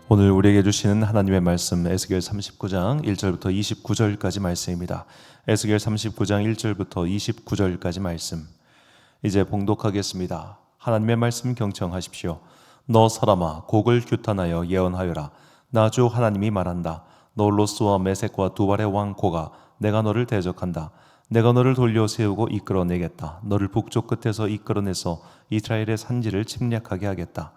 오늘 우리에게 주시는 하나님의 말씀 에스겔 39장 1절부터 29절까지 말씀입니다. 에스겔 39장 1절부터 29절까지 말씀. 이제 봉독하겠습니다. 하나님의 말씀 경청하십시오. 너 사람아, 곡을 규탄하여 예언하여라. 나 주 하나님이 말한다. 너 로스와 메섹과 두발의 왕 고가, 내가 너를 대적한다. 내가 너를 돌려 세우고 이끌어내겠다. 너를 북쪽 끝에서 이끌어내서 이스라엘의 산지를 침략하게 하겠다.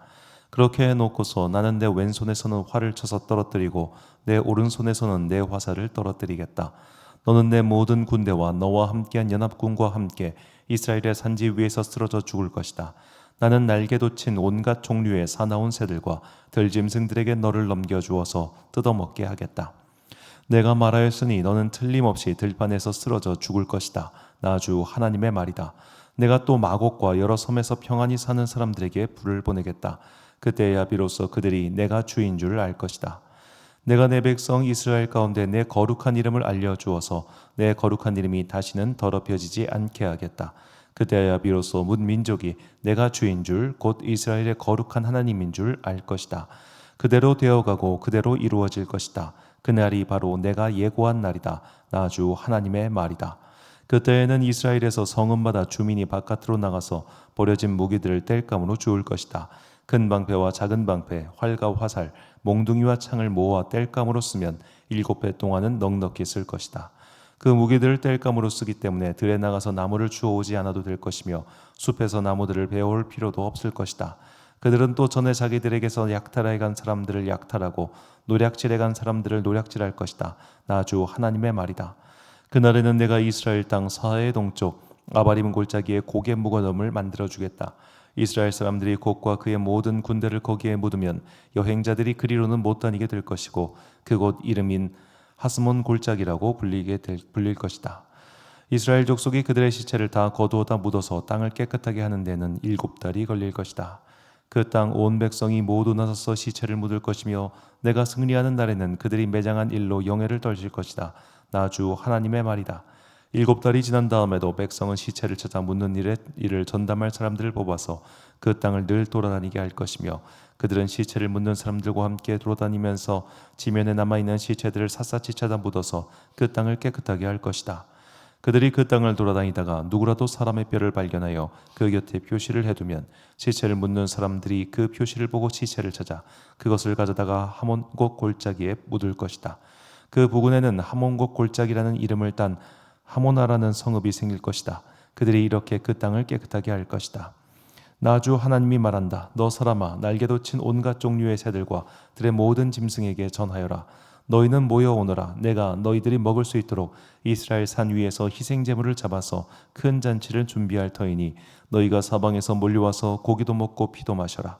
그렇게 해놓고서 나는 내 왼손에서는 활을 쳐서 떨어뜨리고 내 오른손에서는 내 화살을 떨어뜨리겠다. 너는 내 모든 군대와 너와 함께한 연합군과 함께 이스라엘의 산지 위에서 쓰러져 죽을 것이다. 나는 날개 돋친 온갖 종류의 사나운 새들과 들짐승들에게 너를 넘겨주어서 뜯어먹게 하겠다. 내가 말하였으니 너는 틀림없이 들판에서 쓰러져 죽을 것이다. 나 주 하나님의 말이다. 내가 또 마곡과 여러 섬에서 평안히 사는 사람들에게 불을 보내겠다. 그때야 비로소 그들이 내가 주인 줄 알 것이다. 내가 내 백성 이스라엘 가운데 내 거룩한 이름을 알려주어서 내 거룩한 이름이 다시는 더럽혀지지 않게 하겠다. 그때야 비로소 문 민족이 내가 주인 줄 곧 이스라엘의 거룩한 하나님인 줄 알 것이다. 그대로 되어가고 그대로 이루어질 것이다. 그날이 바로 내가 예고한 날이다. 나 주 하나님의 말이다. 그때에는 이스라엘에서 성읍마다 주민이 바깥으로 나가서 버려진 무기들을 땔감으로 주울 것이다. 큰 방패와 작은 방패, 활과 화살, 몽둥이와 창을 모아 땔감으로 쓰면 7배 동안은 넉넉히 쓸 것이다. 그 무기들을 땔감으로 쓰기 때문에 들에 나가서 나무를 주워오지 않아도 될 것이며 숲에서 나무들을 베어올 필요도 없을 것이다. 그들은 또 전에 자기들에게서 약탈해 간 사람들을 약탈하고 노략질해 간 사람들을 노략질할 것이다. 나 주 하나님의 말이다. 그날에는 내가 이스라엘 땅 서해 동쪽 아바림 골짜기에 고개 묵어놓음을 만들어주겠다. 이스라엘 사람들이 곡과 그의 모든 군대를 거기에 묻으면 여행자들이 그리로는 못 다니게 될 것이고 그곳 이름인 하스몬 골짜기라고 불릴 것이다. 이스라엘 족속이 그들의 시체를 다 거두어다 묻어서 땅을 깨끗하게 하는 데는 7달이 걸릴 것이다. 그 땅 온 백성이 모두 나서서 시체를 묻을 것이며 내가 승리하는 날에는 그들이 매장한 일로 영예를 떨칠 것이다. 나 주 하나님의 말이다. 7달이 지난 다음에도 백성은 시체를 찾아 묻는 일을 전담할 사람들을 뽑아서 그 땅을 늘 돌아다니게 할 것이며 그들은 시체를 묻는 사람들과 함께 돌아다니면서 지면에 남아있는 시체들을 샅샅이 찾아 묻어서 그 땅을 깨끗하게 할 것이다. 그들이 그 땅을 돌아다니다가 누구라도 사람의 뼈를 발견하여 그 곁에 표시를 해두면 시체를 묻는 사람들이 그 표시를 보고 시체를 찾아 그것을 가져다가 하몬곡 골짜기에 묻을 것이다. 그 부근에는 하몬곡 골짜기라는 이름을 딴 하모나라는 성읍이 생길 것이다. 그들이 이렇게 그 땅을 깨끗하게 할 것이다. 나 주 하나님이 말한다. 너 사람아, 날개 돋친 온갖 종류의 새들과 들의 모든 짐승에게 전하여라. 너희는 모여오너라. 내가 너희들이 먹을 수 있도록 이스라엘 산 위에서 희생 제물을 잡아서 큰 잔치를 준비할 터이니 너희가 사방에서 몰려와서 고기도 먹고 피도 마셔라.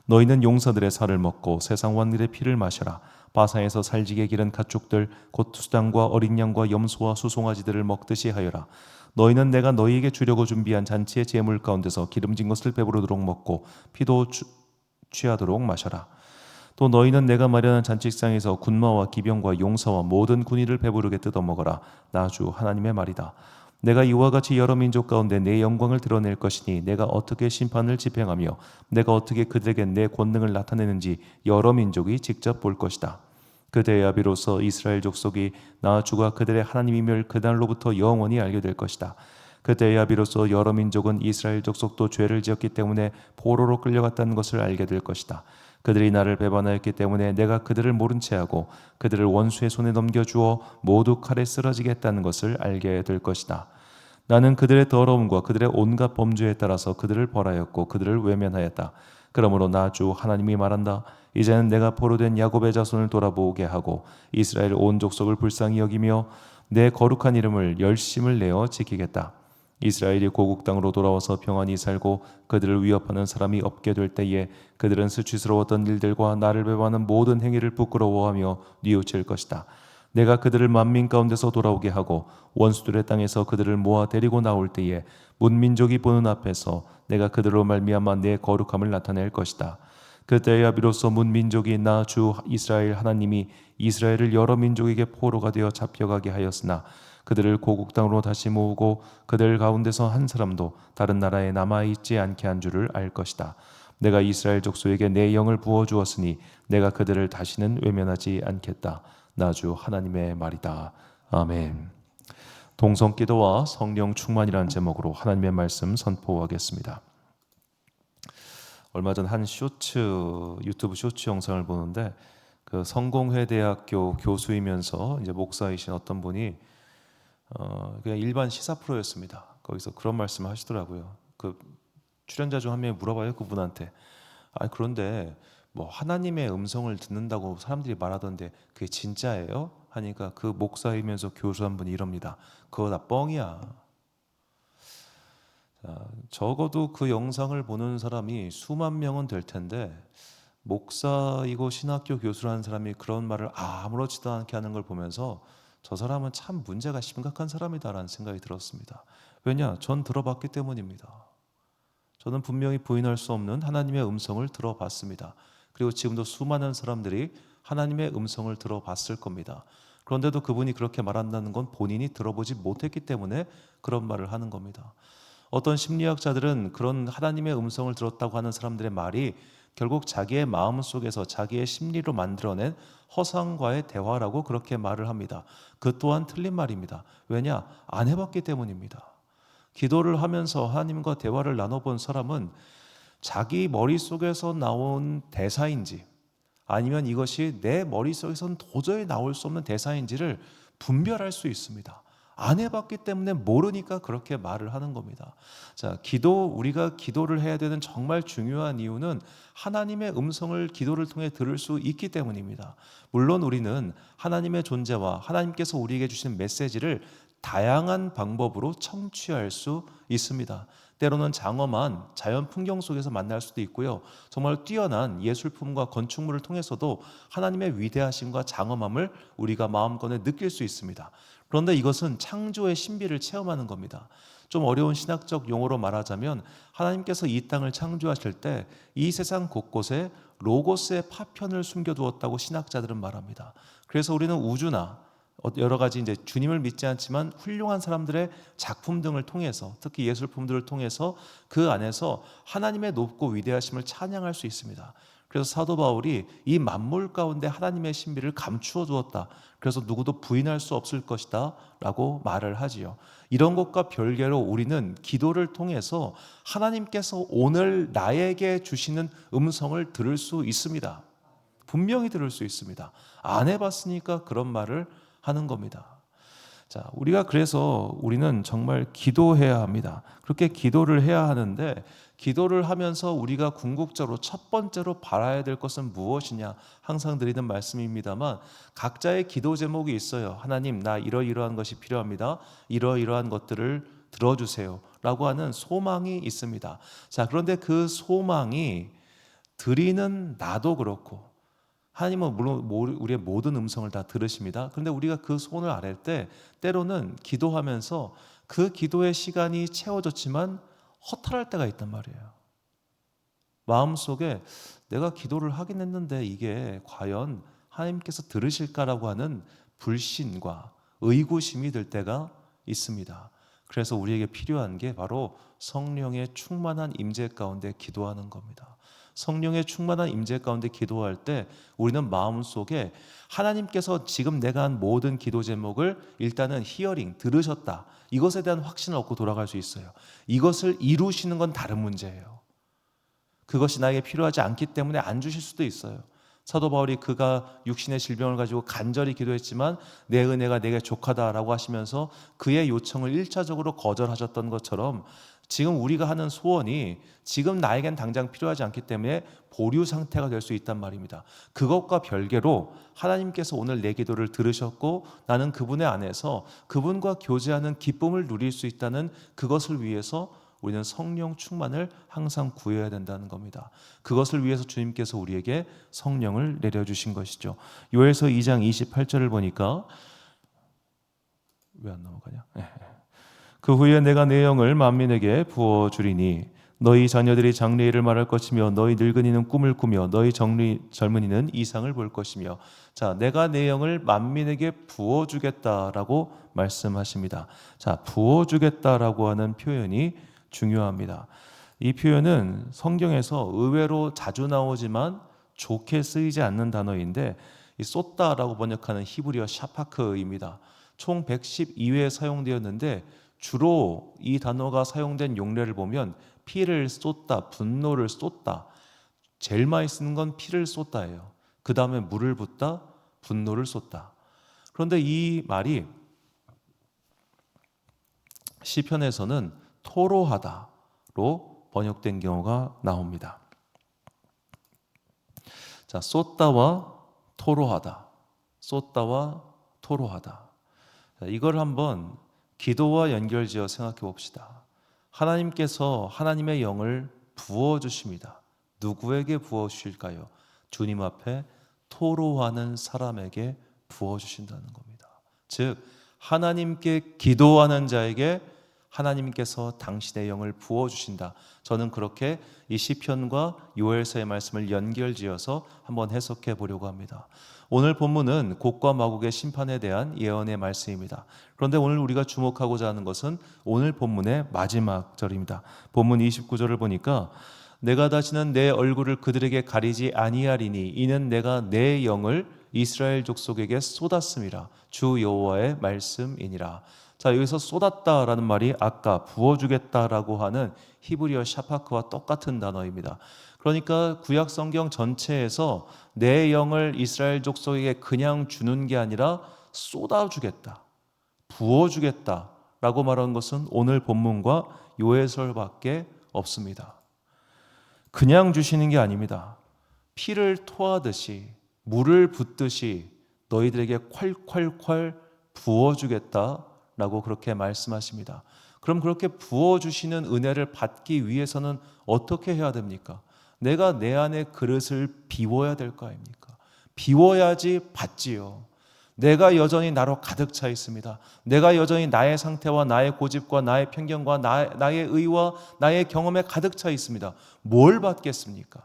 너희는 용사들의 살을 먹고 세상 왕들의 피를 마셔라. 바산에서 살지게 기른 가축들 곧 수단과 어린 양과 염소와 수송아지들을 먹듯이 하여라. 너희는 내가 너희에게 주려고 준비한 잔치의 제물 가운데서 기름진 것을 배부르도록 먹고 피도 취하도록 마셔라. 또 너희는 내가 마련한 잔치상에서 군마와 기병과 용사와 모든 군의를 배부르게 뜯어먹어라. 나 주 하나님의 말이다. 내가 이와 같이 여러 민족 가운데 내 영광을 드러낼 것이니 내가 어떻게 심판을 집행하며 내가 어떻게 그들에게 내 권능을 나타내는지 여러 민족이 직접 볼 것이다. 그때야 비로소 이스라엘 족속이 나 주가 그들의 하나님임을 그날로부터 영원히 알게 될 것이다. 그때야 비로소 여러 민족은 이스라엘 족속도 죄를 지었기 때문에 포로로 끌려갔다는 것을 알게 될 것이다. 그들이 나를 배반하였기 때문에 내가 그들을 모른 채하고 그들을 원수의 손에 넘겨주어 모두 칼에 쓰러지게 했다는 것을 알게 될 것이다. 나는 그들의 더러움과 그들의 온갖 범죄에 따라서 그들을 벌하였고 그들을 외면하였다. 그러므로 나 주 하나님이 말한다. 이제는 내가 포로된 야곱의 자손을 돌아보게 하고 이스라엘 온 족속을 불쌍히 여기며 내 거룩한 이름을 열심을 내어 지키겠다. 이스라엘이 고국 땅으로 돌아와서 평안히 살고 그들을 위협하는 사람이 없게 될 때에 그들은 수치스러웠던 일들과 나를 배반하는 모든 행위를 부끄러워하며 뉘우칠 것이다. 내가 그들을 만민 가운데서 돌아오게 하고 원수들의 땅에서 그들을 모아 데리고 나올 때에 문민족이 보는 앞에서 내가 그들로 말미암아 내 거룩함을 나타낼 것이다. 그때야 비로소 문민족이 나 주 이스라엘 하나님이 이스라엘을 여러 민족에게 포로가 되어 잡혀가게 하였으나 그들을 고국 땅으로 다시 모으고 그들 가운데서 한 사람도 다른 나라에 남아있지 않게 한 줄을 알 것이다. 내가 이스라엘 족속에게 내 영을 부어 주었으니 내가 그들을 다시는 외면하지 않겠다. 나 주 하나님의 말이다. 아멘. 동성기도와 성령 충만이라는 제목으로 하나님의 말씀 선포하겠습니다. 얼마 전 한 유튜브 쇼츠 영상을 보는데 그 성공회대학교 교수이면서 이제 목사이신 어떤 분이 그냥 일반 시사 프로였습니다. 거기서 그런 말씀을 하시더라고요. 그 출연자 중 한 명이 물어봐요, 그분한테. 그런데 뭐 하나님의 음성을 듣는다고 사람들이 말하던데 그게 진짜예요? 하니까 그 목사이면서 교수 한 분이 이럽니다. 그거 다 뻥이야. 적어도 그 영상을 보는 사람이 수만 명은 될 텐데 목사이고 신학교 교수라는 사람이 그런 말을 아무렇지도 않게 하는 걸 보면서 저 사람은 참 문제가 심각한 사람이다라는 생각이 들었습니다. 왜냐? 전 들어봤기 때문입니다. 저는 분명히 부인할 수 없는 하나님의 음성을 들어봤습니다. 그리고 지금도 수많은 사람들이 하나님의 음성을 들어봤을 겁니다. 그런데도 그분이 그렇게 말한다는 건 본인이 들어보지 못했기 때문에 그런 말을 하는 겁니다. 어떤 심리학자들은 그런 하나님의 음성을 들었다고 하는 사람들의 말이 결국 자기의 마음속에서 자기의 심리로 만들어낸 허상과의 대화라고 그렇게 말을 합니다. 그 또한 틀린 말입니다. 왜냐? 안 해봤기 때문입니다. 기도를 하면서 하나님과 대화를 나눠본 사람은 자기 머릿속에서 나온 대사인지 아니면 이것이 내 머릿속에서는 도저히 나올 수 없는 대사인지를 분별할 수 있습니다. 안 해봤기 때문에 모르니까 그렇게 말을 하는 겁니다. 자, 우리가 기도를 해야 되는 정말 중요한 이유는 하나님의 음성을 기도를 통해 들을 수 있기 때문입니다. 물론 우리는 하나님의 존재와 하나님께서 우리에게 주신 메시지를 다양한 방법으로 청취할 수 있습니다. 때로는 장엄한 자연 풍경 속에서 만날 수도 있고요. 정말 뛰어난 예술품과 건축물을 통해서도 하나님의 위대하심과 장엄함을 우리가 마음껏 느낄 수 있습니다. 그런데 이것은 창조의 신비를 체험하는 겁니다. 좀 어려운 신학적 용어로 말하자면 하나님께서 이 땅을 창조하실 때 이 세상 곳곳에 로고스의 파편을 숨겨두었다고 신학자들은 말합니다. 그래서 우리는 우주나 여러 가지 이제 주님을 믿지 않지만 훌륭한 사람들의 작품 등을 통해서 특히 예술품들을 통해서 그 안에서 하나님의 높고 위대하심을 찬양할 수 있습니다. 그래서 사도 바울이 이 만물 가운데 하나님의 신비를 감추어 두었다. 그래서 누구도 부인할 수 없을 것이다 라고 말을 하지요. 이런 것과 별개로 우리는 기도를 통해서 하나님께서 오늘 나에게 주시는 음성을 들을 수 있습니다. 분명히 들을 수 있습니다. 안 해봤으니까 그런 말을 하는 겁니다. 자, 우리는 정말 기도해야 합니다. 그렇게 기도를 해야 하는데 기도를 하면서 우리가 궁극적으로 첫 번째로 바라야 될 것은 무엇이냐 항상 드리는 말씀입니다만 각자의 기도 제목이 있어요. 하나님, 나 이러이러한 것이 필요합니다. 이러이러한 것들을 들어주세요 라고 하는 소망이 있습니다. 자, 그런데 그 소망이 드리는 나도 그렇고 하나님은 물론 우리의 모든 음성을 다 들으십니다. 그런데 우리가 그 소원을 아뢰 때 때로는 기도하면서 그 기도의 시간이 채워졌지만 허탈할 때가 있단 말이에요. 마음속에 내가 기도를 하긴 했는데 이게 과연 하나님께서 들으실까라고 하는 불신과 의구심이 들 때가 있습니다. 그래서 우리에게 필요한 게 바로 성령의 충만한 임재 가운데 기도하는 겁니다. 성령의 충만한 임재 가운데 기도할 때 우리는 마음속에 하나님께서 지금 내가 한 모든 기도 제목을 일단은 들으셨다. 이것에 대한 확신을 얻고 돌아갈 수 있어요. 이것을 이루시는 건 다른 문제예요. 그것이 나에게 필요하지 않기 때문에 안 주실 수도 있어요. 사도 바울이 그가 육신의 질병을 가지고 간절히 기도했지만 내 은혜가 내게 족하다라고 하시면서 그의 요청을 1차적으로 거절하셨던 것처럼 지금 우리가 하는 소원이 지금 나에겐 당장 필요하지 않기 때문에 보류 상태가 될 수 있단 말입니다. 그것과 별개로 하나님께서 오늘 내 기도를 들으셨고 나는 그분의 안에서 그분과 교제하는 기쁨을 누릴 수 있다는 그것을 위해서 우리는 성령 충만을 항상 구해야 된다는 겁니다. 그것을 위해서 주님께서 우리에게 성령을 내려주신 것이죠. 요엘서 2장 28절을 보니까 왜 안 넘어가냐? 그 후에 내가 내 영을 만민에게 부어주리니 너희 자녀들이 장래일을 말할 것이며 너희 늙은이는 꿈을 꾸며 너희 젊은이는 이상을 볼 것이며 자, 내가 내 영을 만민에게 부어주겠다라고 말씀하십니다. 자, 부어주겠다라고 하는 표현이 중요합니다. 이 표현은 성경에서 의외로 자주 나오지만 좋게 쓰이지 않는 단어인데, 이 쏟다라고 번역하는 히브리어 샤파크입니다. 총 112회 사용되었는데 주로 이 단어가 사용된 용례를 보면 피를 쏟다, 분노를 쏟다, 제일 많이 쓰는 건 피를 쏟다예요. 그 다음에 물을 붓다, 분노를 쏟다. 그런데 이 말이 시편에서는 토로하다로 번역된 경우가 나옵니다. 자, 쏟다와 토로하다, 쏟다와 토로하다. 자, 이걸 한번 기도와 연결지어 생각해 봅시다. 하나님께서 하나님의 영을 부어 주십니다. 누구에게 부어 주실까요? 주님 앞에 토로하는 사람에게 부어 주신다는 겁니다. 즉 하나님께 기도하는 자에게 하나님께서 당신의 영을 부어 주신다. 저는 그렇게 이 시편과 요엘서의 말씀을 연결지어서 한번 해석해 보려고 합니다. 오늘 본문은 곡과 마곡의 심판에 대한 예언의 말씀입니다. 그런데 오늘 우리가 주목하고자 하는 것은 오늘 본문의 마지막 절입니다. 본문 29절을 보니까 내가 다시는 내 얼굴을 그들에게 가리지 아니하리니 이는 내가 내 영을 이스라엘 족속에게 쏟았음이라. 주 여호와의 말씀이니라. 자, 여기서 쏟았다라는 말이 아까 부어주겠다라고 하는 히브리어 샤파크와 똑같은 단어입니다. 그러니까 구약 성경 전체에서 내 영을 이스라엘 족속에게 그냥 주는 게 아니라 쏟아주겠다, 부어주겠다라고 말하는 것은 오늘 본문과 요해설밖에 없습니다. 그냥 주시는 게 아닙니다. 피를 토하듯이 물을 붓듯이 너희들에게 콸콸콸 부어주겠다라고 그렇게 말씀하십니다. 그럼 그렇게 부어주시는 은혜를 받기 위해서는 어떻게 해야 됩니까? 내가 내 안에 그릇을 비워야 될 거 아닙니까? 비워야지 받지요. 내가 여전히 나로 가득 차 있습니다. 내가 여전히 나의 상태와 나의 고집과 나의 편견과 나의 의와 나의 경험에 가득 차 있습니다. 뭘 받겠습니까?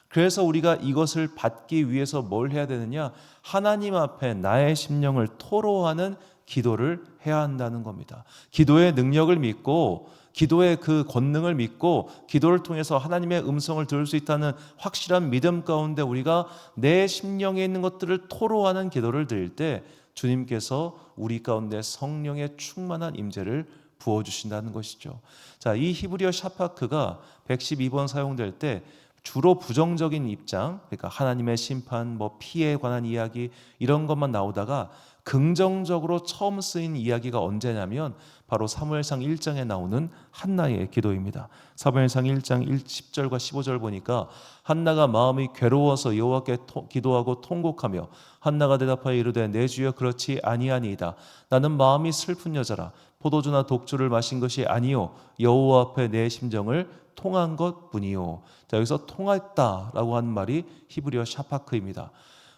그래서 우리가 이것을 받기 위해서 뭘 해야 되느냐? 하나님 앞에 나의 심령을 토로하는 기도를 해야 한다는 겁니다. 기도의 능력을 믿고 기도의 그 권능을 믿고 기도를 통해서 하나님의 음성을 들을 수 있다는 확실한 믿음 가운데 우리가 내 심령에 있는 것들을 토로하는 기도를 드릴 때 주님께서 우리 가운데 성령의 충만한 임재를 부어주신다는 것이죠. 자, 이 히브리어 샤파크가 112번 사용될 때 주로 부정적인 입장, 그러니까 하나님의 심판, 피해에 관한 이야기 이런 것만 나오다가 긍정적으로 처음 쓰인 이야기가 언제냐면 바로 사무엘상 1장에 나오는 한나의 기도입니다. 사무엘상 1장 10절과 15절 보니까 한나가 마음이 괴로워서 여호와께 기도하고 통곡하며 한나가 대답하여 이르되 내 주여 그렇지 아니하니이다. 나는 마음이 슬픈 여자라. 포도주나 독주를 마신 것이 아니요 여호와 앞에 내 심정을 통한 것뿐이요. 자, 여기서 통했다라고 하는 말이 히브리어 샤파크입니다.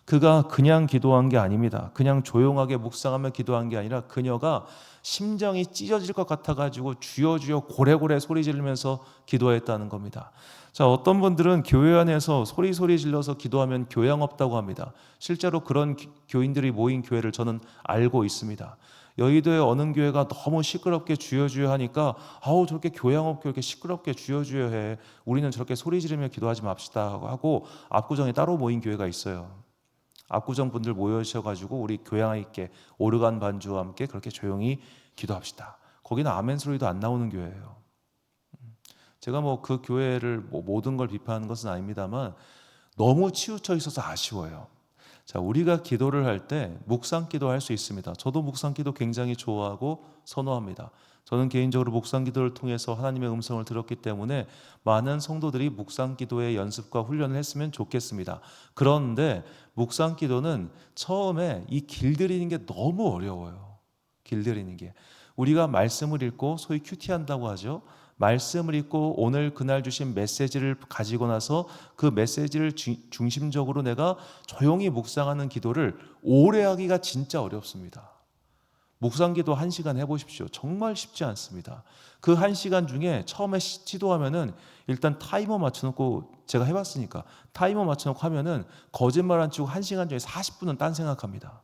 그가 그냥 기도한 게 아닙니다. 그냥 조용하게 묵상하며 기도한 게 아니라 그녀가 심장이 찢어질 것 같아가지고 주여 주여 고래고래 소리 지르면서 기도했다는 겁니다. 자, 어떤 분들은 교회 안에서 소리 질러서 기도하면 교양 없다고 합니다. 실제로 그런 교인들이 모인 교회를 저는 알고 있습니다. 여의도의 어느 교회가 너무 시끄럽게 주여 주여 하니까 아우 저렇게 교양 없게 이렇게 시끄럽게 주여 주여 해. 우리는 저렇게 소리 지르며 기도하지 맙시다 하고 압구정에 따로 모인 교회가 있어요. 압구정 분들 모여주셔가지고 우리 교양 있게 오르간 반주와 함께 그렇게 조용히 기도합시다. 거기는 아멘 소리도 안 나오는 교회예요. 제가 그 교회를 모든 걸 비판하는 것은 아닙니다만 너무 치우쳐 있어서 아쉬워요. 자, 우리가 기도를 할 때 묵상 기도할 수 있습니다. 저도 묵상 기도 굉장히 좋아하고 선호합니다. 저는 개인적으로 묵상 기도를 통해서 하나님의 음성을 들었기 때문에 많은 성도들이 묵상 기도의 연습과 훈련을 했으면 좋겠습니다. 그런데 묵상 기도는 처음에 이 길들이는 게 너무 어려워요. 길들이는 게. 우리가 말씀을 읽고 소위 큐티한다고 하죠. 말씀을 읽고 오늘 그날 주신 메시지를 가지고 나서 그 메시지를 중심적으로 내가 조용히 묵상하는 기도를 오래 하기가 진짜 어렵습니다. 묵상기도 1시간 해보십시오. 정말 쉽지 않습니다. 그 1시간 중에 처음에 시도하면은 일단 타이머 맞춰놓고 제가 해봤으니까 타이머 맞춰놓고 하면은 거짓말 안 치고 1시간 중에 40분은 딴 생각합니다.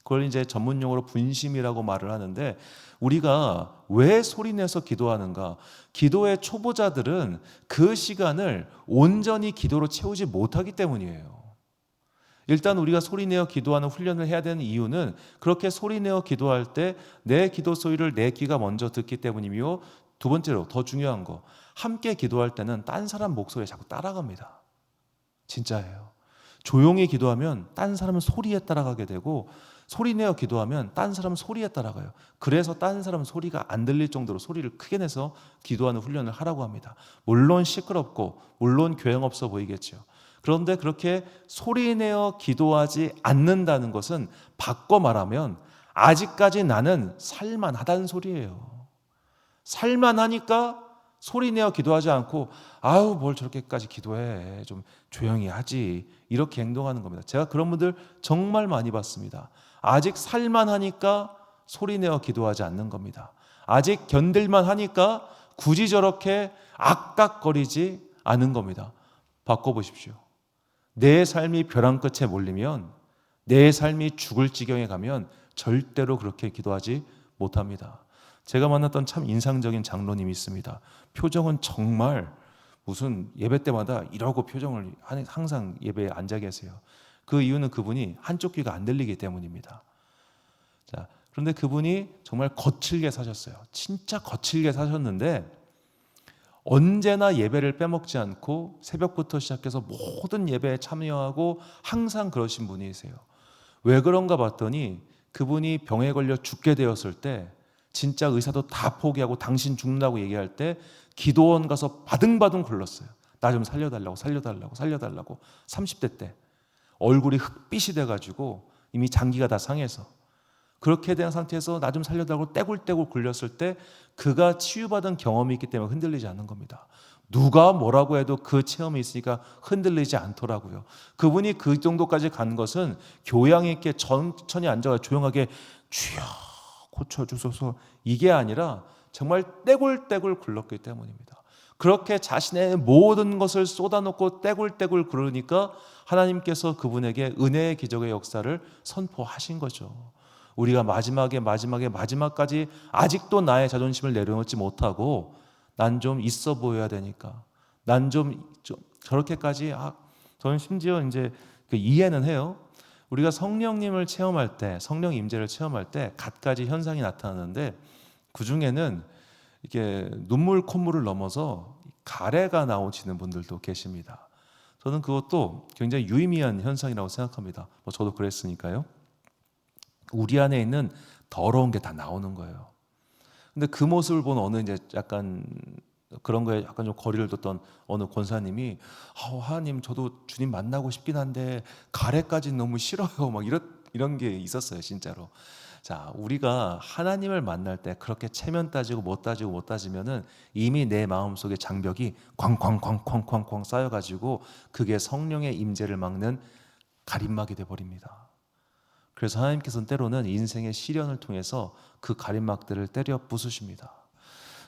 그걸 이제 전문 용어로 분심이라고 말을 하는데, 우리가 왜 소리내서 기도하는가? 기도의 초보자들은 그 시간을 온전히 기도로 채우지 못하기 때문이에요. 일단 우리가 소리내어 기도하는 훈련을 해야 되는 이유는, 그렇게 소리내어 기도할 때 내 기도 소리를 내 귀가 먼저 듣기 때문이며, 두 번째로 더 중요한 거, 함께 기도할 때는 딴 사람 목소리에 자꾸 따라갑니다. 진짜예요. 조용히 기도하면 딴 사람은 소리에 따라가게 되고, 소리내어 기도하면 딴 사람은 소리에 따라가요. 그래서 딴 사람은 소리가 안 들릴 정도로 소리를 크게 내서 기도하는 훈련을 하라고 합니다. 물론 시끄럽고 물론 교양 없어 보이겠죠. 그런데 그렇게 소리내어 기도하지 않는다는 것은 바꿔 말하면 아직까지 나는 살만하다는 소리예요. 살만하니까 소리내어 기도하지 않고, 아유 뭘 저렇게까지 기도해, 좀 조용히 하지, 이렇게 행동하는 겁니다. 제가 그런 분들 정말 많이 봤습니다. 아직 살만하니까 소리내어 기도하지 않는 겁니다. 아직 견딜만 하니까 굳이 저렇게 악각거리지 않은 겁니다. 바꿔보십시오. 내 삶이 벼랑 끝에 몰리면, 내 삶이 죽을 지경에 가면 절대로 그렇게 기도하지 못합니다. 제가 만났던 참 인상적인 장로님이 있습니다. 표정은 정말 무슨 예배 때마다 이러고 표정을 항상 예배에 앉아 계세요. 그 이유는 그분이 한쪽 귀가 안 들리기 때문입니다. 자, 그런데 그분이 정말 거칠게 사셨어요. 진짜 거칠게 사셨는데 언제나 예배를 빼먹지 않고 새벽부터 시작해서 모든 예배에 참여하고 항상 그러신 분이세요. 왜 그런가 봤더니 그분이 병에 걸려 죽게 되었을 때, 진짜 의사도 다 포기하고 당신 죽는다고 얘기할 때 기도원 가서 바등바등 굴렀어요. 나 좀 살려달라고, 살려달라고, 살려달라고. 30대 때 얼굴이 흑빛이 돼가지고 이미 장기가 다 상해서, 그렇게 된 상태에서 나 좀 살려달라고 떼굴떼굴 굴렸을 때 그가 치유받은 경험이 있기 때문에 흔들리지 않는 겁니다. 누가 뭐라고 해도 그 체험이 있으니까 흔들리지 않더라고요. 그분이 그 정도까지 간 것은 교양 있게 천천히 앉아서 조용하게 주여 고쳐주소서, 이게 아니라 정말 떼굴떼굴 굴렀기 때문입니다. 그렇게 자신의 모든 것을 쏟아놓고 떼굴떼굴 굴으니까 하나님께서 그분에게 은혜의 기적의 역사를 선포하신 거죠. 우리가 마지막까지 아직도 나의 자존심을 내려놓지 못하고 난 좀 있어 보여야 되니까, 난 좀 저렇게까지, 저는 심지어 이제 그 이해는 해요. 우리가 성령님을 체험할 때, 성령 임재를 체험할 때 갖가지 현상이 나타나는데, 그 중에는 이게 눈물 콧물을 넘어서 가래가 나오시는 분들도 계십니다. 저는 그것도 굉장히 유의미한 현상이라고 생각합니다. 저도 그랬으니까요. 우리 안에 있는 더러운 게 다 나오는 거예요. 근데 그 모습을 본 어느 이제 약간 그런 거에 약간 좀 거리를 뒀던 어느 권사님이, 하나님 저도 주님 만나고 싶긴 한데 가래까지는 너무 싫어요, 막 이런 게 있었어요, 진짜로. 자, 우리가 하나님을 만날 때 그렇게 체면 따지고 못 따지면은 이미 내 마음속에 장벽이 쾅쾅쾅쾅쾅쾅 쌓여가지고 그게 성령의 임재를 막는 가림막이 돼버립니다. 그래서 하나님께서는 때로는 인생의 시련을 통해서 그 가림막들을 때려 부수십니다.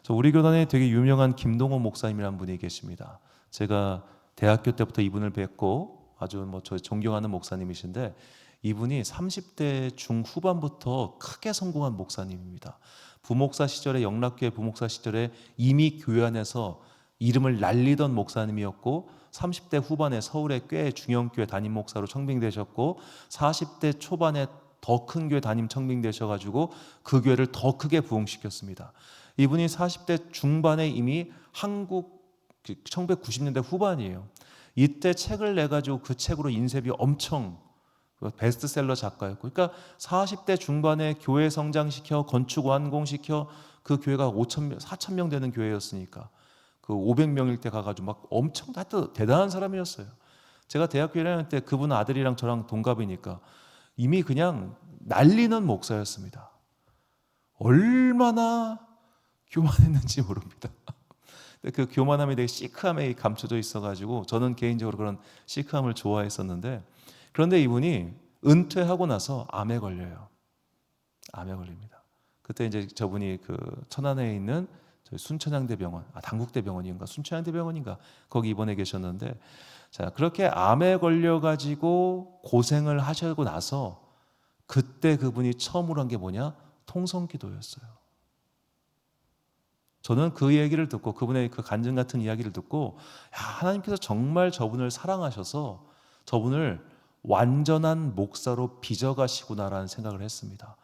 우리 교단에 되게 유명한 김동호 목사님이라는 분이 계십니다. 제가 대학교 때부터 이분을 뵙고 아주 저 존경하는 목사님이신데, 이분이 30대 중후반부터 크게 성공한 목사님입니다. 부목사 시절에, 영락교회 부목사 시절에 이미 교회 안에서 이름을 날리던 목사님이었고, 30대 후반에 서울의 꽤 중형교회 담임 목사로 청빙되셨고, 40대 초반에 더 큰 교회 담임 청빙되셔가지고 그 교회를 더 크게 부흥시켰습니다. 이분이 40대 중반에 이미 한국 1990년대 후반이에요. 이때 책을 내가지고 그 책으로 인쇄비 엄청, 베스트셀러 작가였고, 그러니까 40대 중반에 교회 성장시켜 건축 완공시켜 그 교회가 4,000명 되는 교회였으니까 그 500명일 때 가가지고 막 엄청 대단한 사람이었어요. 제가 대학교 1학년 때 그분 아들이랑 저랑 동갑이니까 이미 그냥 날리는 목사였습니다. 얼마나 교만했는지 모릅니다. 그 교만함이 되게 시크함에 감춰져 있어가지고 저는 개인적으로 그런 시크함을 좋아했었는데, 그런데 이분이 은퇴하고 나서 암에 걸려요. 암에 걸립니다. 그때 이제 저분이 그 천안에 있는 순천향대병원, 당국대병원인가 순천향대병원인가 거기 입원해 계셨는데, 자, 그렇게 암에 걸려가지고 고생을 하시고 나서 그때 그분이 처음으로 한 게 뭐냐? 통성기도였어요. 저는 그 얘기를 듣고 그분의 그 간증 같은 이야기를 듣고 하나님께서 정말 저분을 사랑하셔서 저분을 완전한 목사로 빚어가시구나라는 생각을 했습니다.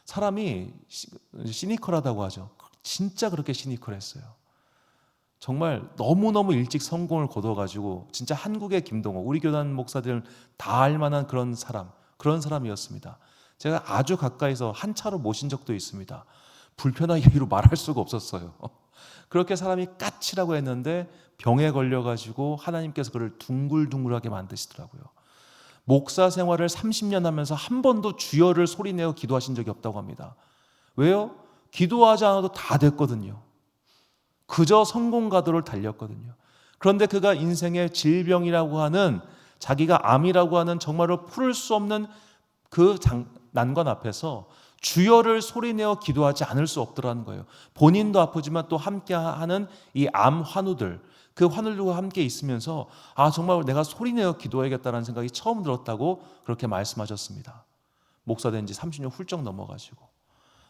사람이 시니컬하다고 하죠. 진짜 그렇게 시니컬했어요. 정말 너무너무 일찍 성공을 거둬가지고 진짜 한국의 김동호, 우리 교단 목사들 다 알만한 그런 사람이었습니다. 제가 아주 가까이서 한 차로 모신 적도 있습니다. 불편하게 이루 말할 수가 없었어요. 그렇게 사람이 까치라고 했는데 병에 걸려가지고 하나님께서 그를 둥글둥글하게 만드시더라고요. 목사 생활을 30년 하면서 한 번도 주여를 소리내어 기도하신 적이 없다고 합니다. 왜요? 기도하지 않아도 다 됐거든요. 그저 성공가도를 달렸거든요. 그런데 그가 인생의 질병이라고 하는, 자기가 암이라고 하는 정말로 풀을 수 없는 그 난관 앞에서 주여를 소리내어 기도하지 않을 수 없더라는 거예요. 본인도 아프지만 또 함께하는 이 암 환우들, 그 환우들과 함께 있으면서 정말 내가 소리내어 기도해야겠다는 생각이 처음 들었다고 그렇게 말씀하셨습니다. 목사 된 지 30년 훌쩍 넘어가지고.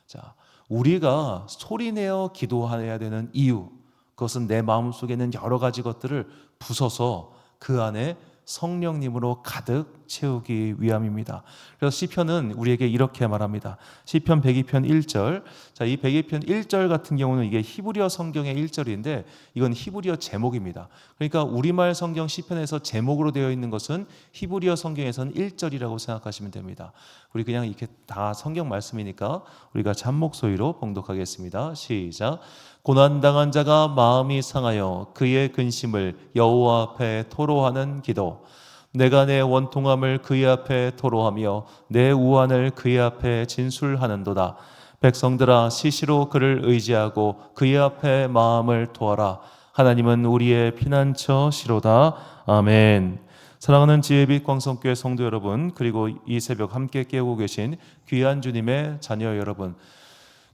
자, 우리가 소리내어 기도해야 되는 이유, 그것은 내 마음속에 있는 여러 가지 것들을 부숴서 그 안에 성령님으로 가득 채우기 위함입니다. 그래서 시편은 우리에게 이렇게 말합니다. 시편 102편 1절. 자, 이 102편 1절 같은 경우는 이게 히브리어 성경의 1절인데 이건 히브리어 제목입니다. 그러니까 우리말 성경 시편에서 제목으로 되어 있는 것은 히브리어 성경에서는 1절이라고 생각하시면 됩니다. 우리 그냥 이렇게 다 성경 말씀이니까 우리가 잠목 소리로 봉독하겠습니다. 시작. 고난당한 자가 마음이 상하여 그의 근심을 여호와 앞에 토로하는 기도. 내가 내 원통함을 그의 앞에 토로하며 내 우환을 그의 앞에 진술하는도다. 백성들아, 시시로 그를 의지하고 그의 앞에 마음을 토하라. 하나님은 우리의 피난처 시로다. 아멘. 사랑하는 지혜빛 광성교회 성도 여러분, 그리고 이 새벽 함께 깨우고 계신 귀한 주님의 자녀 여러분,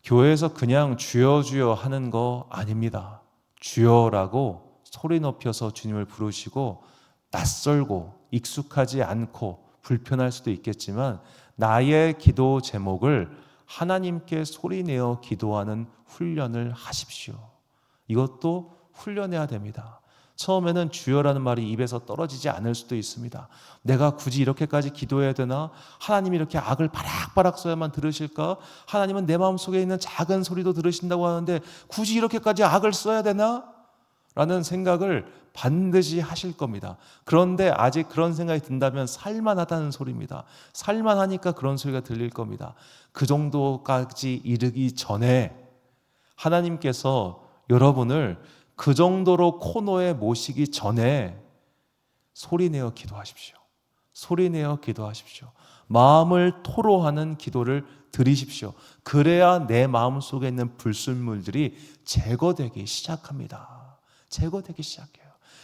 교회에서 그냥 주여 주여 하는 거 아닙니다. 주여라고 소리 높여서 주님을 부르시고 낯설고 익숙하지 않고 불편할 수도 있겠지만 나의 기도 제목을 하나님께 소리내어 기도하는 훈련을 하십시오. 이것도 훈련해야 됩니다. 처음에는 주여라는 말이 입에서 떨어지지 않을 수도 있습니다. 내가 굳이 이렇게까지 기도해야 되나? 하나님이 이렇게 악을 바락바락 써야만 들으실까? 하나님은 내 마음속에 있는 작은 소리도 들으신다고 하는데 굳이 이렇게까지 악을 써야 되나? 라는 생각을 반드시 하실 겁니다. 그런데 아직 그런 생각이 든다면 살만하다는 소리입니다. 살만하니까 그런 소리가 들릴 겁니다. 그 정도까지 이르기 전에 하나님께서 여러분을 그 정도로 코너에 모시기 전에 소리내어 기도하십시오. 소리내어 기도하십시오. 마음을 토로하는 기도를 드리십시오. 그래야 내 마음속에 있는 불순물들이 제거되기 시작합니다. 제거되기 시작해요.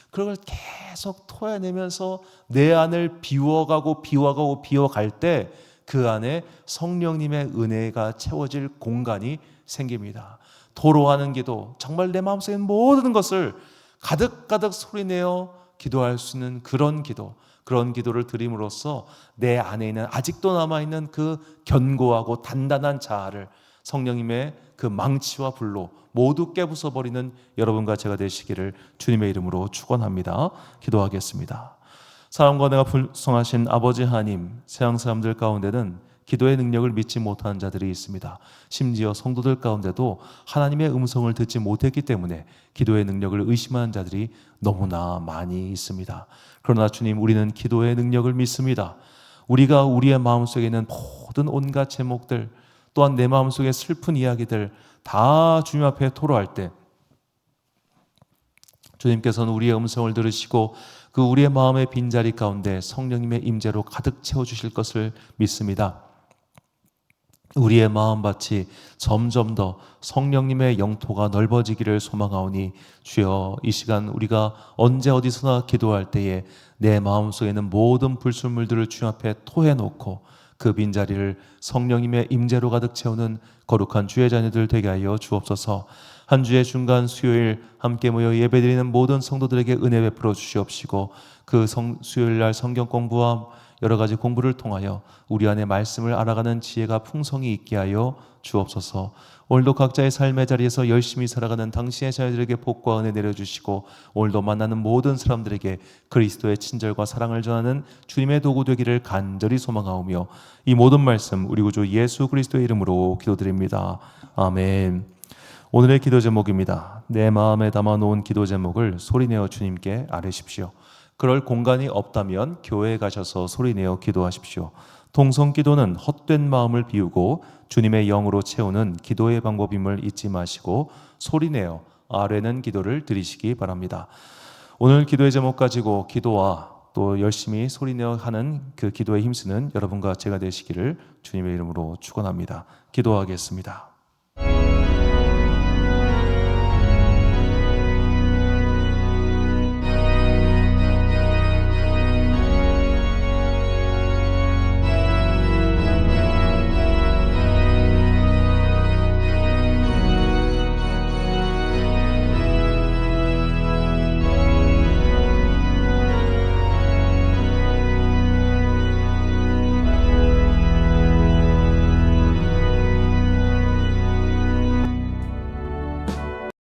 그걸 계속 토해내면서 내 안을 비워가고 비워갈 때 그 안에 성령님의 은혜가 채워질 공간이 생깁니다. 토로하는 기도, 정말 내 마음속에 있는 모든 것을 가득가득 소리내어 기도할 수 있는 그런 기도를 드림으로써 내 안에 있는 아직도 남아있는 그 견고하고 단단한 자아를 성령님의 그 망치와 불로 모두 깨부숴버리는 여러분과 제가 되시기를 주님의 이름으로 축원합니다. 기도하겠습니다. 사랑과 내가 불성하신 아버지 하나님, 세상 사람들 가운데는 기도의 능력을 믿지 못하는 자들이 있습니다. 심지어 성도들 가운데도 하나님의 음성을 듣지 못했기 때문에 기도의 능력을 의심하는 자들이 너무나 많이 있습니다. 그러나 주님, 우리는 기도의 능력을 믿습니다. 우리가 우리의 마음속에 있는 모든 온갖 제목들, 또한 내 마음속의 슬픈 이야기들 다 주님 앞에 토로할 때 주님께서는 우리의 음성을 들으시고 그 우리의 마음의 빈자리 가운데 성령님의 임재로 가득 채워주실 것을 믿습니다. 우리의 마음밭이 점점 더 성령님의 영토가 넓어지기를 소망하오니 주여, 이 시간 우리가 언제 어디서나 기도할 때에 내 마음속에 있는 모든 불순물들을 주님 앞에 토해놓고 그 빈자리를 성령님의 임재로 가득 채우는 거룩한 주의 자녀들 되게 하여 주옵소서. 한 주의 중간 수요일 함께 모여 예배드리는 모든 성도들에게 은혜 베풀어 주시옵시고 그 수요일날 성경 공부와 여러 가지 공부를 통하여 우리 안에 말씀을 알아가는 지혜가 풍성히 있게 하여 주옵소서. 오늘도 각자의 삶의 자리에서 열심히 살아가는 당신의 자녀들에게 복과 은혜 내려주시고, 오늘도 만나는 모든 사람들에게 그리스도의 친절과 사랑을 전하는 주님의 도구 되기를 간절히 소망하오며, 이 모든 말씀 우리 구주 예수 그리스도의 이름으로 기도드립니다. 아멘. 오늘의 기도 제목입니다. 내 마음에 담아놓은 기도 제목을 소리내어 주님께 아뢰십시오. 그럴 공간이 없다면 교회에 가셔서 소리내어 기도하십시오. 통성기도는 헛된 마음을 비우고 주님의 영으로 채우는 기도의 방법임을 잊지 마시고 소리내어 아뢰는 기도를 드리시기 바랍니다. 오늘 기도의 제목 가지고 기도와 또 열심히 소리내어 하는 그 기도에 힘쓰는 여러분과 제가 되시기를 주님의 이름으로 축원합니다. 기도하겠습니다.